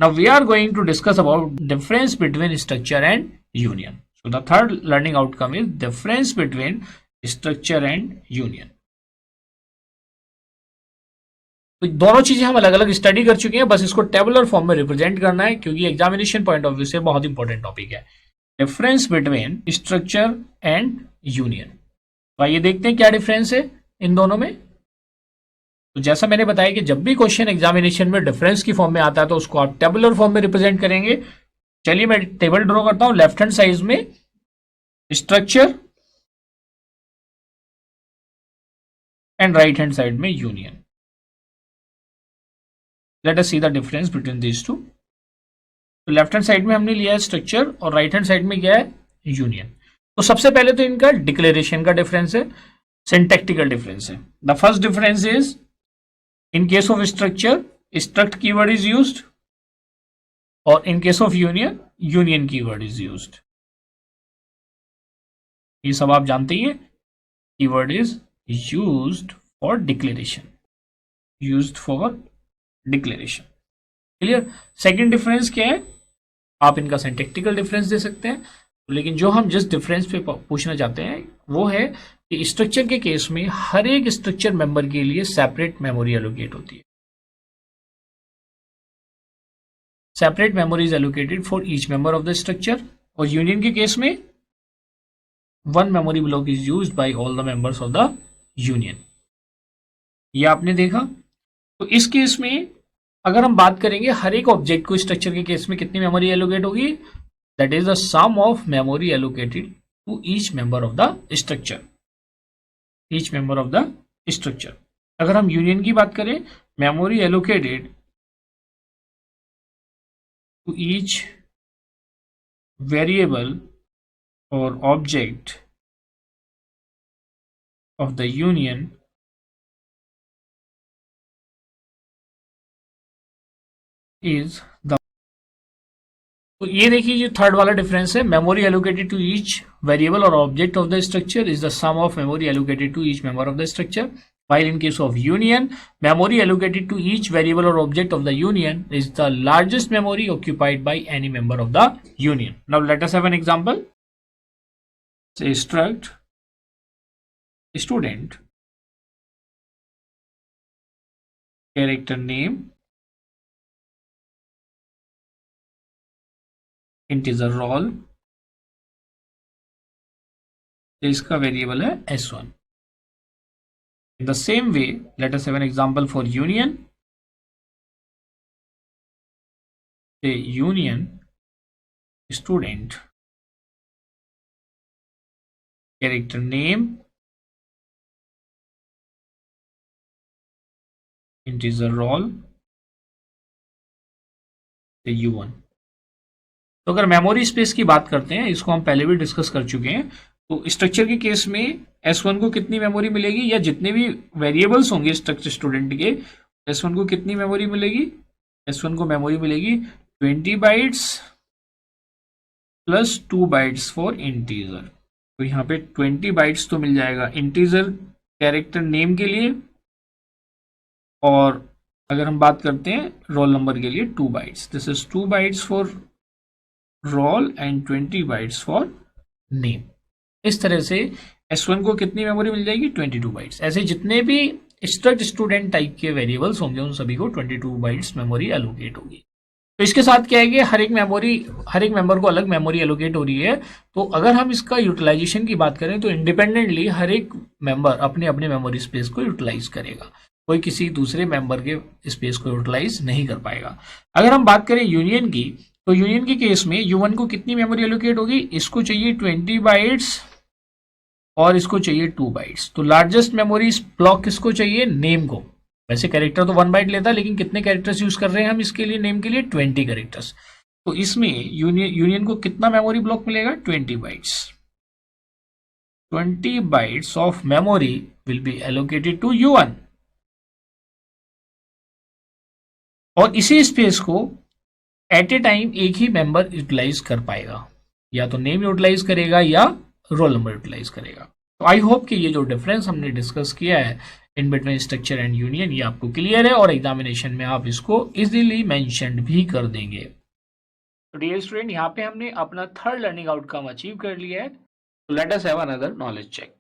Now we are going to discuss about difference between structure and union. So the third learning outcome is difference between structure and union. तो दोनों चीजें हम अलग अलग study कर चुके हैं, बस इसको टेबुलर फॉर्म में रिप्रेजेंट करना है क्योंकि एग्जामिनेशन पॉइंट ऑफ व्यू से बहुत इंपॉर्टेंट टॉपिक है, difference between structure and union. तो आइए देखते हैं क्या डिफरेंस है इन दोनों में। तो जैसा मैंने बताया कि जब भी क्वेश्चन एग्जामिनेशन में डिफरेंस की फॉर्म में आता है तो उसको आप टेबुलर फॉर्म में रिप्रेजेंट करेंगे। चलिए मैं टेबल ड्रॉ करता हूं। लेफ्ट हैंड साइड में structure and right hand side में union. Let us see the difference between these two. तो लेफ्ट हैंड साइड में हमने लिया है स्ट्रक्चर और राइट हैंड साइड में क्या है, यूनियन। तो सबसे पहले तो इनका डिक्लेरेशन का डिफरेंस है, सिंटैक्टिकल डिफरेंस है। The first difference is in case of structure struct keyword is used or in case of union union keyword is used। ये सब आप जानते ही हैं। keyword is used for declaration, used for declaration। Clear. Second difference क्या है, आप इनका syntactical difference दे सकते हैं, लेकिन जो हम जिस डिफरेंस पे पूछना चाहते हैं वो है कि स्ट्रक्चर के केस में हर एक स्ट्रक्चर मेंबर के लिए सेपरेट मेमोरी एलोकेट होती है। Separate memory is allocated for each member of the structure. और यूनियन के केस में one memory block is used by all the members of the union. ये आपने देखा। तो इस केस में अगर हम बात करेंगे हर एक ऑब्जेक्ट को स्ट्रक्चर के केस में कितनी मेमोरी एलोकेट होगी, that is the sum of memory allocated to each member of the structure, each member of the structure. अगर हम यूनियन की बात करें, memory allocated to each variable और object of the union is the. तो ये देखिए जो थर्ड वाला डिफरेंस है, memory allocated to each variable और object of the structure is the sum of memory allocated to each member of the structure. While in case of union, memory allocated to each variable or object of the union is the largest memory occupied by any member of the union. Now let us have an example. Say struct student, character name, integer roll, इसका variable है s1। In the same way, let us have an example for union. Say union student, character name, integer roll, say u1। तो अगर memory space की बात करते हैं, इसको हम पहले भी डिस्कस कर चुके हैं। तो स्ट्रक्चर के केस में S1 को कितनी मेमोरी मिलेगी, या जितने भी वेरिएबल्स होंगे स्ट्रक्चर स्टूडेंट के, S1 को कितनी मेमोरी मिलेगी, S1 को मेमोरी मिलेगी 20 bytes plus 2 bytes for integer. तो यहाँ पे 20 बाइट्स तो मिल जाएगा इंटीजर कैरेक्टर नेम के लिए, और अगर हम बात करते हैं रोल नंबर के लिए 2 bytes, this is 2 bytes for roll and 20 bytes for name. इस तरह से S1 को कितनी मेमोरी मिल जाएगी, 22 बाइट्स। ऐसे जितने भी स्ट्रक्ट स्टूडेंट टाइप के वेरिएबल्स होंगे उन सभी को 22 बाइट्स मेमोरी एलोकेट होगी। तो इसके साथ क्या है कि हर एक मेंबर को अलग मेमोरी एलोकेट हो रही है। तो अगर हम इसका यूटिलाइजेशन की बात करें तो इंडिपेंडेंटली हर एक मेंबर अपने अपने मेमोरी स्पेस को यूटिलाइज करेगा, कोई किसी दूसरे मेंबर के स्पेस को यूटिलाइज नहीं कर पाएगा। अगर हम बात करें यूनियन की, तो यूनियन के केस में U1 को कितनी मेमोरी एलोकेट होगी, इसको चाहिए 20 बाइट्स और इसको चाहिए 2 बाइट्स। तो लार्जेस्ट मेमोरी ब्लॉक किसको चाहिए, नेम को। वैसे कैरेक्टर तो 1 बाइट लेता है, लेकिन कितने कैरेक्टर्स यूज कर रहे हैं हम इसके लिए, नेम के लिए 20 कैरेक्टर्स। तो इसमें यूनियन को कितना मेमोरी ब्लॉक मिलेगा, 20 bytes. 20 bytes of memory will be allocated to U1, और इसी स्पेस को एट ए टाइम एक ही मेंबर यूटिलाइज कर पाएगा, या तो नेम यूटिलाइज करेगा या रोल नंबर यूटिलाइज करेगा। तो आई होप कि ये जो डिफरेंस हमने डिस्कस किया है in between structure and union, ये आपको क्लियर है और एग्जामिनेशन में आप इसको इजीली मेंशन भी कर देंगे। तो डियर स्टूडेंट, यहाँ पे हमने अपना थर्ड लर्निंग आउटकम अचीव कर लिया है। Let us have another knowledge check.